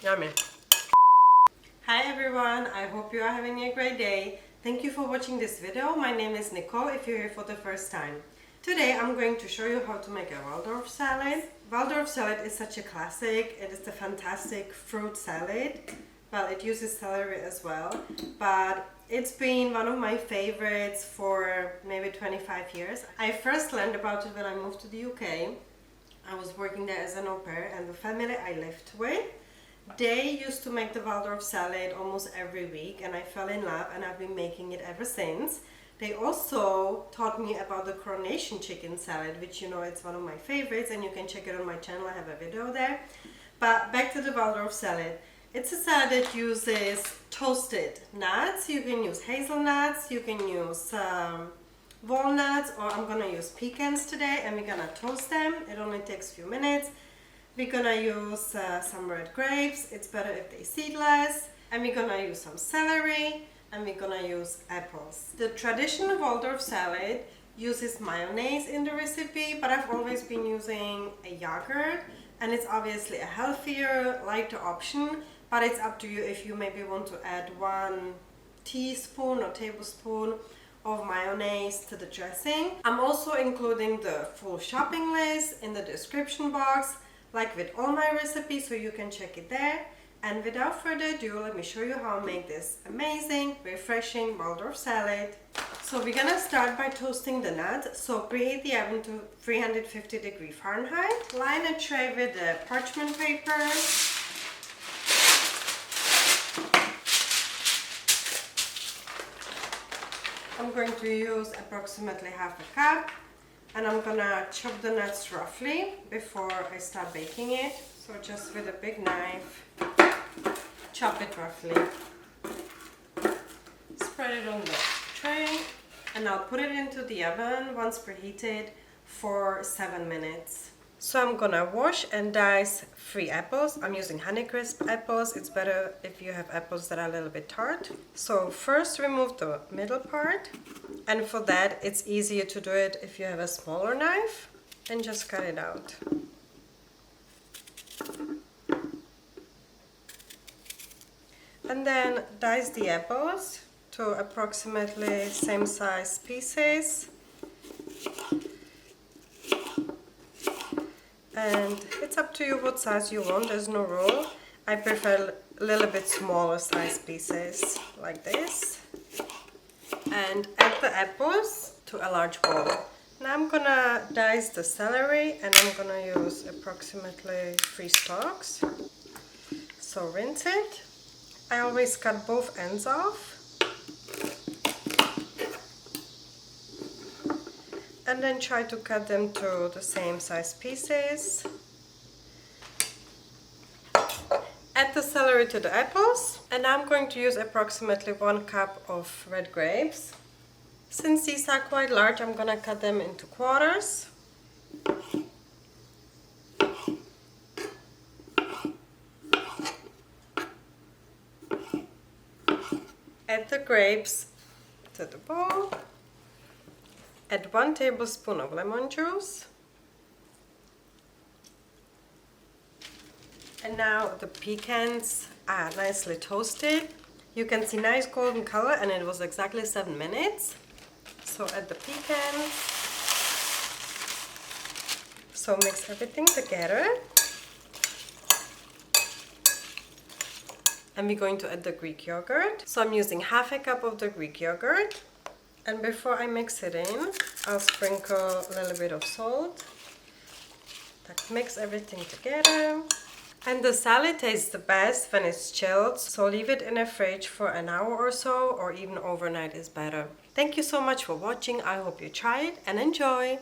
Yummy. Hi everyone, I hope you are having a great day. Thank you for watching this video. My name is Nicole if you're here for the first time. Today I'm going to show you how to make a Waldorf salad. Waldorf salad is such a classic. It is a fantastic fruit salad. Well, it uses celery as well, but it's been one of my favorites for maybe 25 years. I first learned about it when I moved to the UK. I was working there as an au pair, and the family I lived with, they used to make the Waldorf salad almost every week, and I fell in love and I've been making it ever since. They also taught me about the coronation chicken salad, which you know it's one of my favorites, and you can check it on my channel. I have a video there. But back to the Waldorf salad. It's a salad that uses toasted nuts. You can use hazelnuts, you can use walnuts, or I'm gonna use pecans today, and we're gonna toast them. It only takes a few minutes. We're gonna use some red grapes. It's better if they're seedless. And we're gonna use some celery, and we're gonna use apples. The traditional Waldorf salad uses mayonnaise in the recipe, but I've always been using a yogurt, and it's obviously a healthier, lighter option, but it's up to you if you maybe want to add 1 teaspoon or tablespoon of mayonnaise to the dressing. I'm also including the full shopping list in the description box, like with all my recipes, so you can check it there. And without further ado, let me show you how I make this amazing, refreshing Waldorf salad. So we're gonna start by toasting the nuts. So preheat the oven to 350 Fahrenheit. Line a tray with the parchment paper. I'm going to use approximately half a cup, and I'm gonna chop the nuts roughly before I start baking it. So just with a big knife, chop it roughly. Spread it on the tray, and I'll put it into the oven once preheated for 7 minutes. So I'm gonna wash and dice 3 apples. I'm using Honeycrisp apples. It's better if you have apples that are a little bit tart. So first remove the middle part, and for that it's easier to do it if you have a smaller knife, and just cut it out. And then dice the apples to approximately same size pieces. And it's up to you what size you want, there's no rule. I prefer a little bit smaller size pieces, like this. And add the apples to a large bowl. Now I'm gonna dice the celery, and I'm gonna use approximately 3 stalks. So rinse it. I always cut both ends off. And then try to cut them to the same size pieces. Add the celery to the apples, and I'm going to use approximately 1 cup of red grapes. Since these are quite large, I'm gonna cut them into quarters. Add the grapes to the bowl. Add 1 tablespoon of lemon juice. And now the pecans are nicely toasted. You can see nice golden color, and it was exactly 7 minutes. So add the pecans. So mix everything together. And we're going to add the Greek yogurt. So I'm using half a cup of the Greek yogurt. And before I mix it in, I'll sprinkle a little bit of salt. That mix everything together. And the salad tastes the best when it's chilled, so leave it in the fridge for an hour or so, or even overnight is better. Thank you so much for watching. I hope you try it and enjoy.